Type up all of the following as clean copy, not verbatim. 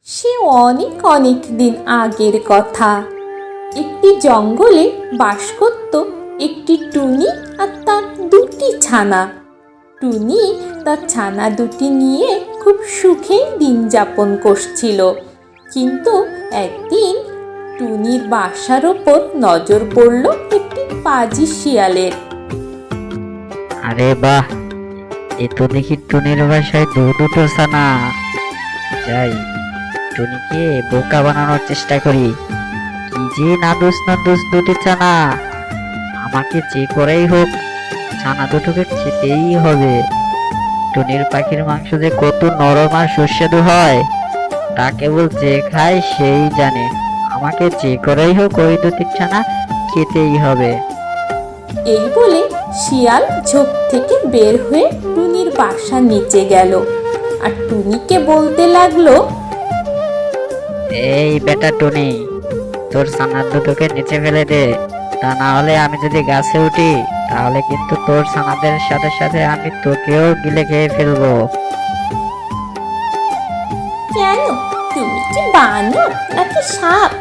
সে অনেক অনেক দিন আগের কথা। একটি জঙ্গলে বাস করত একটি টুনি আর তার দুটি ছানা। টুনি তার ছানা দুটি নিয়ে খুব সুখে দিন যাপন করছিল। কিন্তু একদিন টুনির বাসার ওপর নজর পড়ল একটি পাজি শিয়ালের। আরে বাহ, এ তো দেখি টুনির বাসায় দুটো ছানা। যাই, টুনিকে বোকা বানানোর চেষ্টা করি। কি যে নাদুস নাদুস দুটি ছানা, আমাকে যে করেই হোক ছানা দুটোকে খেতেই হবে। টুনির পাখির মাংস যে কত নরম আর সুস্বাদু হয় তা কেবল যে খায় সেই জানে। আমাকে যে করেই হোক ওই দুটি ছানা খেতেই হবে। এই বলে শিয়াল ঝোপ থেকে বের হয়ে টুনির বাসার নিচে গেল আর টুনিকে বলতে লাগলো, এই বেটা টুনি, তোর ছানা দুটোকে নিচে ফেলে দে, তা না হলে আমি যদি গাছে উঠি তাহলে কিন্তু তোর ছানাদের সাথে সাথে আমি তোকেও গিলে খেয়ে ফেলবো। কেন, তুমি কি বানর নাকি সাপ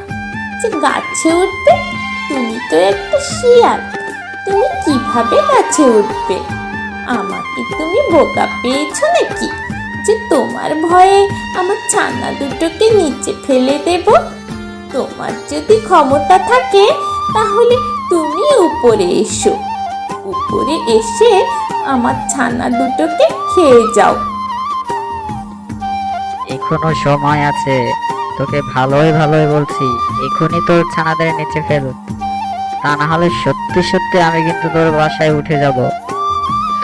যে গাছে উঠবে? তুমি তো একটা শিয়াল, তুমি কিভাবে গাছে উঠবে? আমাকে তুমি বোকা পেয়েছো নাকি যে তোমার ভয়ে আমার ছানা দুটোকে নিচে ফেলে দেব? তোমার যদি ক্ষমতা থাকে তাহলে তুমি উপরে এসো, উপরে এসে আমার ছানা দুটোকে খেয়ে যাও। এখনো সময় আছে, তোকে ভালোই ভালোই বলছি, এখনই তোর ছানাদের নিচে ফেল, তা না হলে সত্যি সত্যি আমি কিন্তু তোর বাসায় উঠে যাব।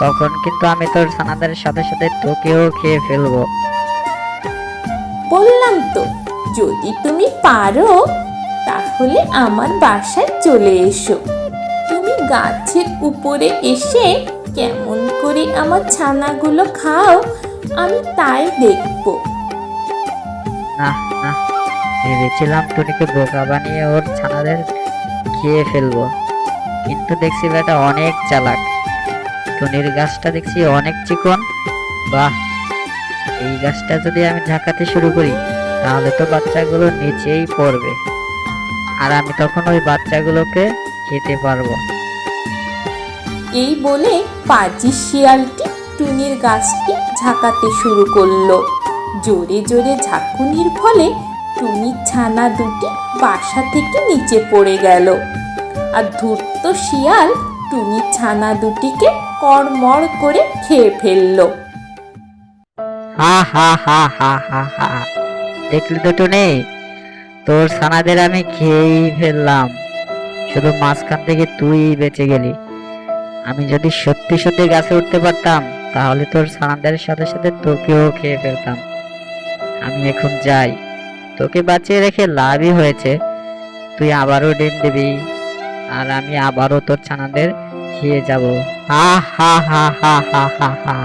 তখন কিন্তু আমি তোর ছানাদের সাথে সাথে তোকেও খেয়ে ফেলবো। বললাম তো, যদি তুমি পারো তাহলে আমার বাসায় চলে এসো। তুমি গাছের উপরে এসে কেমন করে আমার ছানাগুলো খাও আমি তাই দেখব। না না, ভেবেছিলাম টুনিকে বোকা বানিয়ে ওর ছানাদের খেয়ে ফেলবো, কিন্তু দেখছি বেটা অনেক চালাক। টুনির গাছটা দেখছি অনেক চিকন। বাহ, এই গাছটা যদি আমি ঝাঁকাতে শুরু করি তাহলে তো বাচ্চাগুলো নিচেই পড়বে, আর আমি তখন ওই বাচ্চাগুলোকে খেতে পারবো। এই বলে পাজি শিয়ালটি টুনির গাছটি ঝাঁকাতে শুরু করলো। জোরে জোরে ঝাঁকুনির ফলে টুনির ছানা দুটি বাসা থেকে নিচে পড়ে গেল আর ধূর্ত শিয়াল টুনির ছানা দুটিকে কড়মড় করে খেয়ে ফেললো। হা হা হা হা হা হা, দেখলি তো টুনি, তোর ছানাদের আমি খেয়েই ফেললাম, শুধু মাঝখান থেকে তুই বেঁচে গেলি। আমি যদি সত্যি সত্যি গাছে উঠতে পারতাম তাহলে তোর ছানাদের সাথে সাথে তোকেও খেয়ে ফেলতাম। আমি এখন যাই, তোকে বাঁচিয়ে রেখে লাভই হয়েছে। তুই আবারও ডিম দিবি আর আমি আবারও তোর ছানাদের খেয়ে যাব। হা হা হা হা হা হা হা।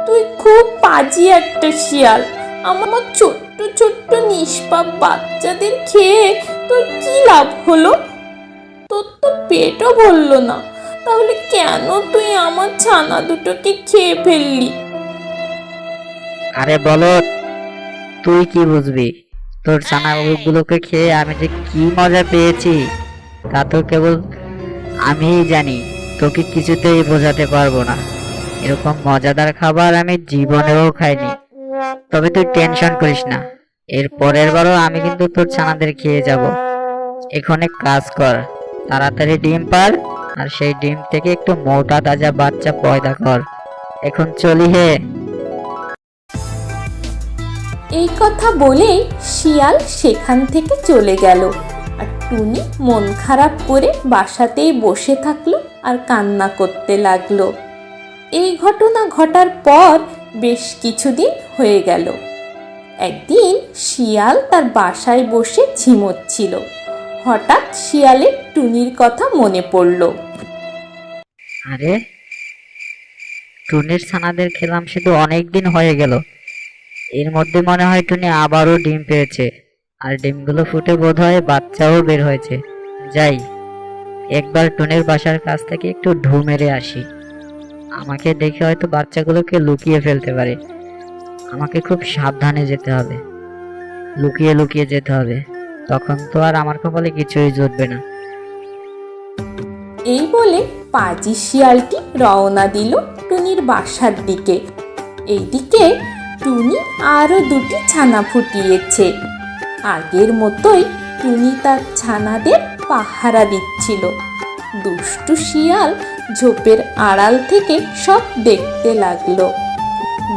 তুই খুব পাজি একটা শিয়াল। আমার ছোট্ট ছোট্ট নিষ্পাপ বাচ্চাদের খেয়ে তোর কি লাভ হলো? তোর তো পেটও ভরলো না, তাহলে কেন তুই আমার ছানা দুটোকে খেয়ে ফেললি? আরে বলো, তুই কি বুঝবি? তোর ছানাগুলোকে খেয়ে আমি যে কি মজা পেয়েছি তা তো কেবল আমিই জানি, তোকে কিছুতেই বোঝাতে পারবো না। এরকম মজাদার খাবার আমি জীবনেও খাইনি। তবে তুই টেনশন করিস না, এর পরের বারও আমি কিন্তু তোর ছানাদের খেয়ে যাব। এখন এক কাজ কর, তাড়াতাড়ি ডিম পার আর সেই ডিম থেকে একটু মোটা তাজা বাচ্চা পয়দা কর। এখন চলি হে। এই কথা বলেই শিয়াল সেখান থেকে চলে গেল আর টুনি মন খারাপ করে বাসাতেই বসে থাকলো আর কান্না করতে লাগলো। এই ঘটনা ঘটার পর বেশ কিছুদিন হয়ে গেল। একদিন শিয়াল তার বাসায় বসে ঝিমোচ্ছিল। হঠাৎ শিয়ালের টুনির কথা মনে পড়ল। আরে, টুনির ছানাদের খেলাম শুধু অনেক দিন হয়ে গেল, এর মধ্যে মনে হয় টুনি আবারও ডিম পেয়েছে, আর ডিমগুলো ফুটে বোধহয় বাচ্চাও বের হয়েছে। যাই, একবার টুনির বাসার কাছ থেকে একটু ঢু মেরে আসি, আমাকে দেখে হয়তো বাচ্চাগুলোকে লুকিয়ে ফেলতে পারে। আমাকে খুব সাবধানে যেতে হবে, লুকিয়ে লুকিয়ে যেতে হবে, তখন তো আর আমার কপালে কিছুই জুটবে না। এই বলে পাজি শিয়ালটি রওনা দিল টুনির বাসার দিকে। এইদিকে টুনি আরও দুটি ছানা ফুটিয়েছে। আগের মতোই টুনি তার ছানাদের পাহারা দিচ্ছিল। দুষ্টু শিয়াল ঝোপের আড়াল থেকে সব দেখতে লাগলো।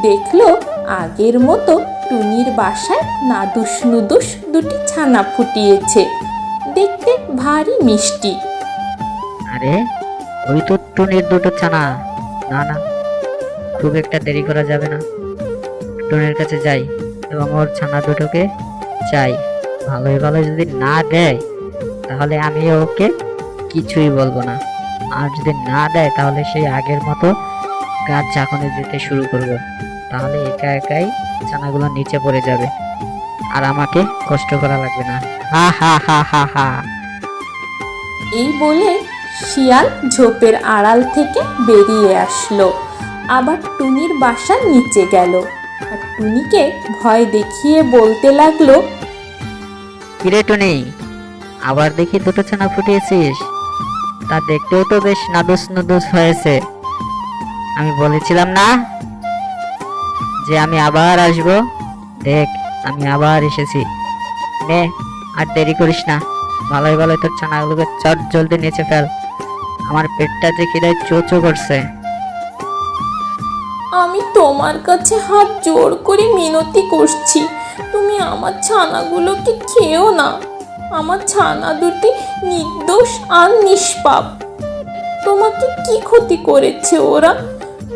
দেখলো আগের মতো টুনির বাসায় নাদুস নুদুস দুটি ছানা ফুটিয়েছে, দেখতে ভারী মিষ্টি। আরে ওই তো টুনির দুটো ছানা। না না, খুব একটা দেরি করা যাবে না, টুনির কাছে যাই এবং ওর ছানা দুটোকে চাই। ভালোই ভালো যদি না দেয় তাহলে আমি ওকে কিছুই বলবো না, আর যদি না দেয় তাহলে সেই আগের মতো গাছ ঝাঁকুনি দিতে শুরু করব। তাহলে একা একাই ছানাগুলো নিচে পড়ে যাবে আর আমাকে কষ্ট করা লাগবে না। হা হা হা হা হা। এই বলে শিয়াল ঝোপের আড়াল থেকে বেরিয়ে আসলো, আবার টুনির বাসার নিচে গেল আর টুনিকে ভয় দেখিয়ে বলতে লাগলো, কিরে টুনি, আবার দেখি দুটো ছানা ফুটিয়েছিস, তা দেখতেও তো বেশ নাদুস নুদুস হয়েছে। আমি বলেছিলাম না যে আমি আবার আসবো? দেখ, আমি আবার এসেছি। নে, আর দেরি করিস না, ভালোই ভালোই তোর ছানাগুলোকে চট জলদি নিচে ফেল, আমার পেটটা যে খিদায় চোচো করছে। আমি তোমার কাছে হাত জোর করে মিনতি করছি, তুমি আমার ছানাগুলোকে খেও না। আমার ছানা দুটি নির্দোষ আর নিষ্পাপ। তোমাকে কি ক্ষতি করেছে ওরা?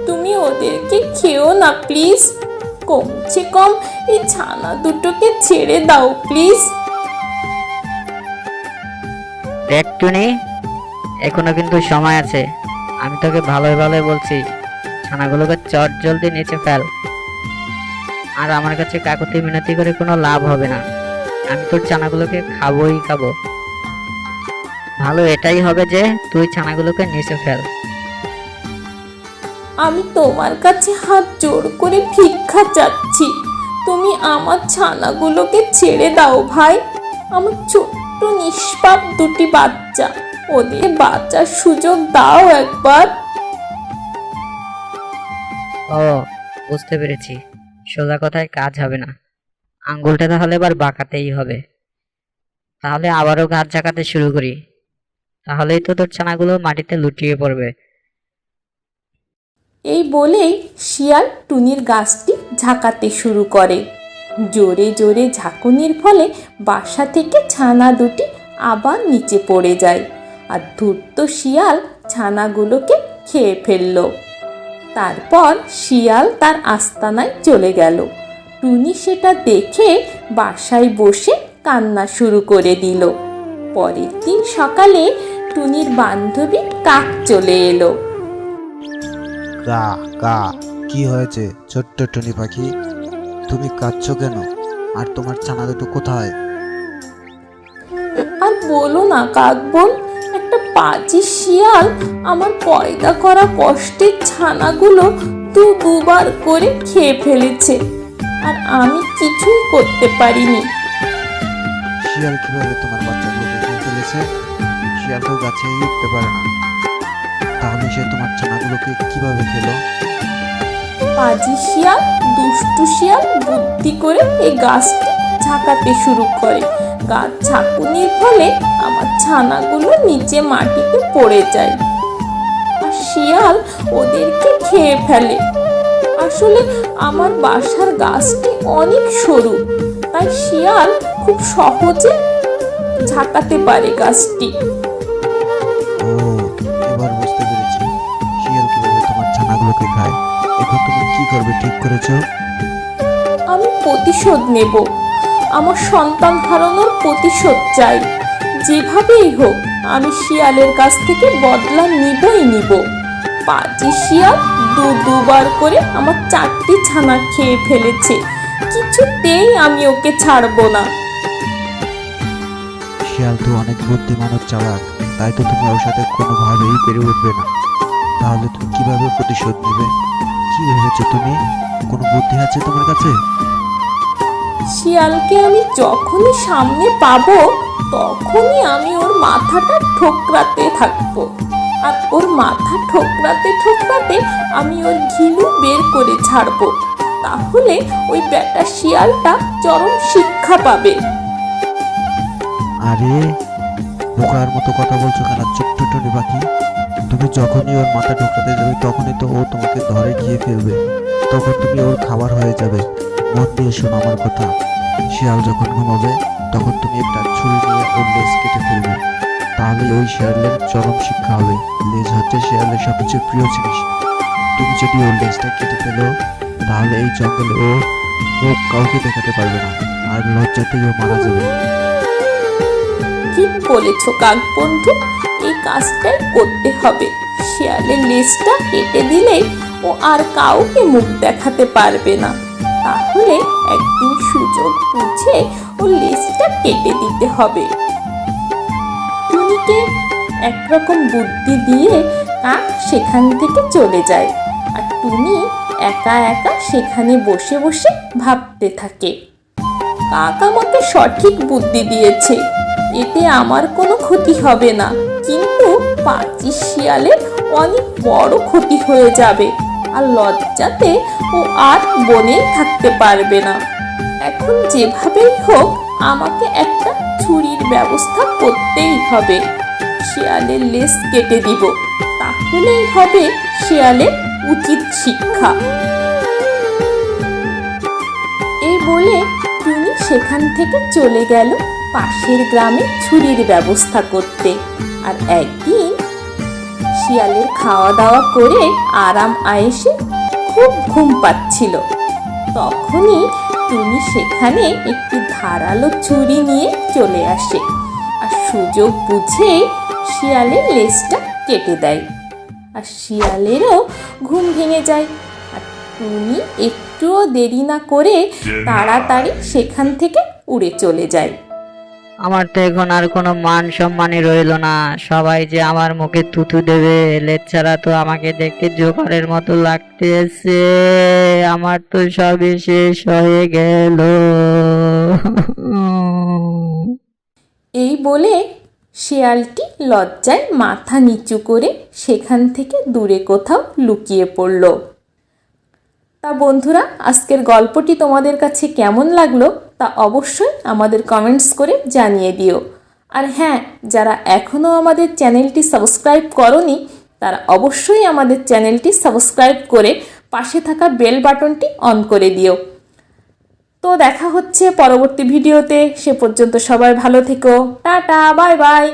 তুমি ওদেরকে খেও না প্লিজ। কমছে কম এই ছানা দুটোকে ছেড়ে দাও প্লিজ। দেখ টুনি, এখনো কিন্তু সময় আছে, আমি তোকে ভালোই ভালোই বলছি, ছানাগুলোকে চট জলদি নিচে ফেল। আর আমার কাছে কাকুতি মিনতি করে কোনো লাভ হবে না, আমি তোর ছানাগুলোকে খাবোই খাবো। ভালো এটাই হবে যে তুই ছানাগুলোকে নিচে ফেল। আমি তোমার কাছে হাত জোর করে ভিক্ষা চাচ্ছি, তুমি আমার ছানাগুলোকে ছেড়ে দাও ভাই। আমার ছোট্ট নিষ্পাপ দুটি বাচ্চা, ওদের বাঁচার সুযোগ দাও একবার। ও, বুঝতে পেরেছি, সোজা কথায় কাজ হবে না, আঙ্গুলটা তাহলে এবার বাঁকাতেই হবে। তাহলে আবারও গাছ ঝাঁকাতে শুরু করি, তাহলেই তো তোর ছানাগুলো মাটিতে লুটিয়ে পড়বে। এই বলেই শিয়াল টুনির গাছটি ঝাঁকাতে শুরু করে। জোরে জোরে ঝাঁকুনির ফলে বাসা থেকে ছানা দুটি আবার নিচে পড়ে যায় আর ধূর্ত শিয়াল ছানাগুলোকে খেয়ে ফেলল। তারপর শিয়াল তার আস্তানায় চলে গেল। টুনি সেটা দেখে বাসায় বসে কান্না শুরু করে দিল। পরের দিন সকালে টুনির বান্ধবী কাক চলে এলো। কা কা, কি হয়েছে ছোট্ট টুনি পাখি? তুমি কাঁদছো কেন? আর তোমার ছানা দুটো কোথায়? আর বলো না কাক বোন, একটা পাজি শিয়াল আমার পয়দা করা কষ্টের ছানাগুলো দুবার করে খেয়ে ফেলেছে, আর আমি কিছুই করতে পারিনি। শিয়াল কিভাবে তোমার বাচ্চাগুলোকে খেয়ে ফেলেছে? শিয়াল তো গাছেই উঠতে পারে না, তাহলে সে তোমার ছানাগুলোকে কিভাবে খেলো? পাজি শিয়াল দুষ্টু শিয়াল বুদ্ধি করে এই গাছটি ঝাঁকাতে শুরু করে। গাছ ঝাঁকুনির ফলে আমার ছানাগুলো নিচে মাটিতে পড়ে যায় আর শিয়াল ওদেরকে খেয়ে ফেলে। আসলে আমার বাসার গাছটি অনেক সরু, তাই শিয়াল খুব সহজে ঝাঁকাতে পারে গাছটি। ও, এবার বুঝতে পেরেছি শিয়াল কিভাবে তোমার ছানাগুলোকে খায়। এখন তুমি কি করবে ঠিক করেছো? আমি প্রতিশোধ নেব, আমার সন্তান হারানোর প্রতিশোধ চাই। যেভাবেই হোক আমি শিয়ালের কাছ থেকে বদলা নিবই নিব। পাজি শিয়াল দুবার করে আমার 4টি ছানা খেয়ে ফেলেছে, কিছুতেই আমি ওকে ছাড়বো না। শিয়াল তো অনেক বুদ্ধিমান ও চালাক, তাই তো তুমি ওর সাথে কোনোভাবেই পেরে উঠবে না। তাহলে তুমি কিভাবে প্রতিশোধ নেবে? কি ভেবেছো তুমি? কোনো বুদ্ধি আছে তোমার কাছে? শিয়ালকে আমি যখনই সামনে পাবো তখনই আমি ওর মাথাটা ঠোকরাতে থাকবো, আর ওর মাথা ঠোকরাতে ঠোকরাতে আমি ওর ঘিলু বের করে ছাড়বো। তাহলে ওই বেটা শিয়ালটা চরম শিক্ষা পাবে। আরে বোকার মতো কথা বলছো কেন ছোট্ট টুনি পাখি? তুমি যখনই ওর মাথা ঢোকাতে যাবে তখনই তো ও তোমাকে ধরে খেয়ে ফেলবে, তখন তুমি ওর খাবার হয়ে যাবে। মন দিয়ে শোনো আমার কথা। শিয়াল যখন ঘুমাবে তখন তুমি একটা ছুরি নিয়ে ওর লেজ কেটে ফেলবে, তাহলে ওই শিয়ালের চরম শিক্ষা হবে। লেজ হচ্ছে শিয়ালের সবচেয়ে প্রিয় জিনিস। তুমি যদি ওর লেজটা কেটে ফেলো তাহলে এই জঙ্গলে ও মুখ কাউকে দেখাতে পারবে না, আর লজ্জাতেই ও মারা যাবে। ঠিক বলেছ কাক বন্ধু, এই কাজটাই করতে হবে। শিয়ালের লেজটা কেটে দিলে ও আর কাউকে মুখ দেখাতে পারবে না। তাহলে একদিন সুযোগ বুঝে ও লেজটা কেটে দিতে হবে। টুনিকে একরকম বুদ্ধি দিয়ে কাক সেখান থেকে চলে যায়, আর টুনি একা একা সেখানে বসে বসে ভাবতে থাকে, কাক আমাকে সঠিক বুদ্ধি দিয়েছে, এতে আমার কোনো ক্ষতি হবে না, কিন্তু পাঁচি শিয়ালের অনেক বড় ক্ষতি হয়ে যাবে, আর লজ্জাতে ও আর বনেই থাকতে পারবে না। এখন যেভাবেই হোক আমাকে একটা ছুরির ব্যবস্থা করতেই হবে। শিয়ালের লেজ কেটে দিব, তাহলেই হবে শিয়ালের উচিত শিক্ষা। এই বলে টুনি সেখান থেকে চলে গেল পাশের গ্রামে ছুরির ব্যবস্থা করতে। আর একদিন শিয়ালের খাওয়া দাওয়া করে আরাম আয়েসে খুব ঘুম পাচ্ছিল, তখনই টুনি সেখানে একটি ধারালো ছুরি নিয়ে চলে আসে, আর সুযোগ বুঝে শিয়ালের লেজটা কেটে দেয়। আর শিয়ালেরও ঘুম ভেঙে যায়, আর টুনি একটুও দেরি না করে তাড়াতাড়ি সেখান থেকে উড়ে চলে যায়। আমার তো এখন আর কোনো মান সম্মানই রইলো না, সবাই যে আমার মুখে থুথু দেবে, লেজ ছাড়া তো আমাকে দেখতে জোকারের মতো লাগতেছে, আমার তো সবই শেষ হয়ে গেল। এই বলে শিয়ালটি লজ্জায় মাথা নিচু করে সেখান থেকে দূরে কোথাও লুকিয়ে পড়ল। তা বন্ধুরা, আজকের গল্পটি তোমাদের কাছে কেমন লাগলো তা অবশ্যই আমাদের কমেন্টস করে জানিয়ে দিও। আর হ্যাঁ, যারা এখনও আমাদের চ্যানেলটি সাবস্ক্রাইব করনি তারা অবশ্যই আমাদের চ্যানেলটি সাবস্ক্রাইব করে পাশে থাকা বেল বাটনটি অন করে দিও। তো দেখা হচ্ছে পরবর্তী ভিডিওতে, সে পর্যন্ত সবাই ভালো থেকো, টাটা, বাই বাই।